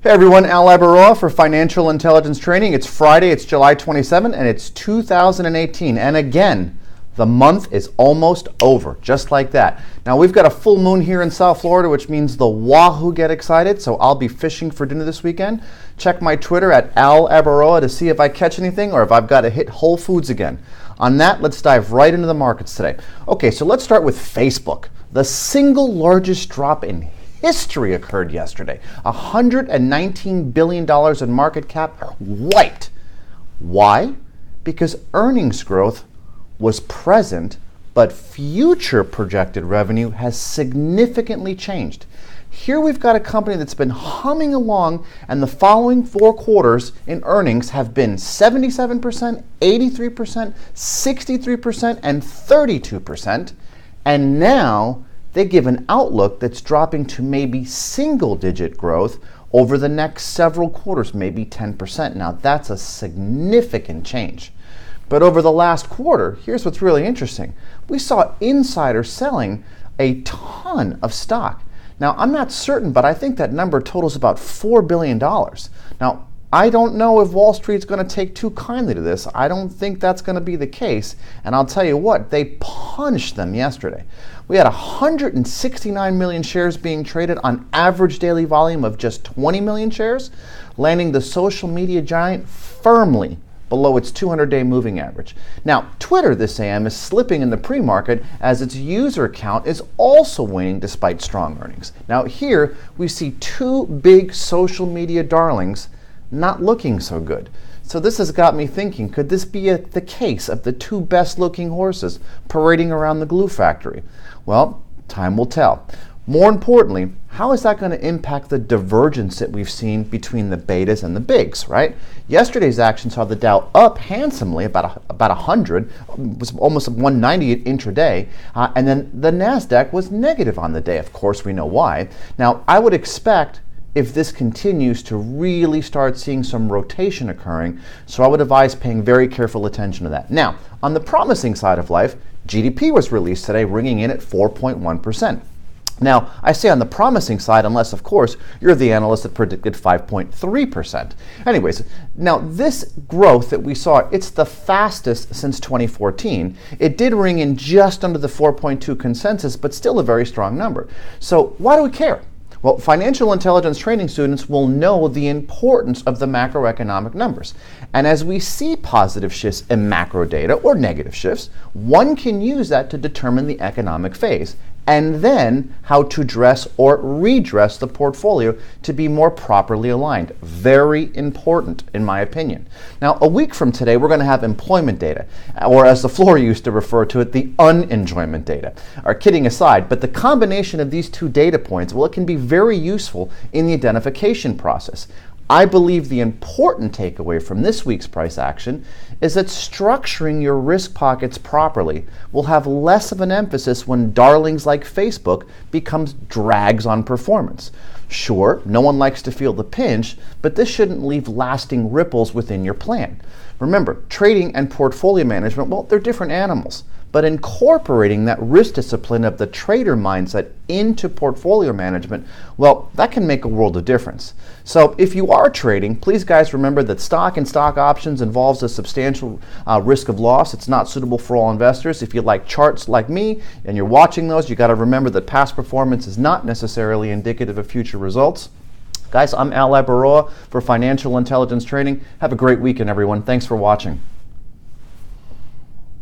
Hey everyone, Al Abaroa for Financial Intelligence Training. It's Friday, it's July 27, and it's 2018. And again, the month is almost over, just like that. Now we've got a full moon here in South Florida, which means the wahoo get excited, so I'll be fishing for dinner this weekend. Check my Twitter at Al Abaroa to see if I catch anything or if I've got to hit Whole Foods again. On that, let's dive right into the markets today. Okay, so let's start with Facebook. The single largest drop in history occurred yesterday. $119 billion in market cap wiped. Why? Because earnings growth was present, but future projected revenue has significantly changed. Here we've got a company that's been humming along, and the following 4 quarters in earnings have been 77%, 83%, 63%, and 32%. And now they give an outlook that's dropping to maybe single-digit growth over the next several quarters, maybe 10%. Now, that's a significant change. But over the last quarter, here's what's really interesting. We saw insiders selling a ton of stock. Now, I'm not certain, but I think that number totals about $4 billion. Now, I don't know if Wall Street's going to take too kindly to this. I don't think that's going to be the case. And I'll tell you what, they punched them yesterday. We had 169 million shares being traded on average daily volume of just 20 million shares, landing the social media giant firmly below its 200-day moving average. Now, Twitter this AM is slipping in the pre-market as its user count is also waning despite strong earnings. Now, here we see 2 big social media darlings not looking so good. So this has got me thinking, could this be the case of the 2 best looking horses parading around the glue factory? Well, time will tell. More importantly, how is that going to impact the divergence that we've seen between the betas and the bigs, right? Yesterday's action saw the Dow up handsomely, about 100, was almost 190 intraday, and then the NASDAQ was negative on the day. Of course, we know why. Now, I would expect if this continues to really start seeing some rotation occurring, so I would advise paying very careful attention to that. Now, on the promising side of life, GDP was released today, ringing in at 4.1%. Now, I say on the promising side, unless, of course, you're the analyst that predicted 5.3%. Anyways, now this growth that we saw, it's the fastest since 2014. It did ring in just under the 4.2 consensus, but still a very strong number. So why do we care? Well, financial intelligence training students will know the importance of the macroeconomic numbers. And as we see positive shifts in macro data or negative shifts, one can use that to determine the economic phase and then how to dress or redress the portfolio to be more properly aligned. Very important, in my opinion. Now, a week from today, we're going to have employment data, or as the floor used to refer to it, the unenjoyment data. Or kidding aside, but the combination of these 2 data points, well, it can be very useful in the identification process. I believe the important takeaway from this week's price action is that structuring your risk pockets properly will have less of an emphasis when darlings like Facebook becomes drags on performance. Sure, no one likes to feel the pinch, but this shouldn't leave lasting ripples within your plan. Remember, trading and portfolio management, well, they're different animals. But incorporating that risk discipline of the trader mindset into portfolio management, well, that can make a world of difference. So if you are trading, please guys remember that stock and stock options involves a substantial risk of loss. It's not suitable for all investors. If you like charts like me and you're watching those, you got to remember that past performance is not necessarily indicative of future results. Guys, I'm Al Abaroa for Financial Intelligence Training. Have a great weekend, everyone. Thanks for watching.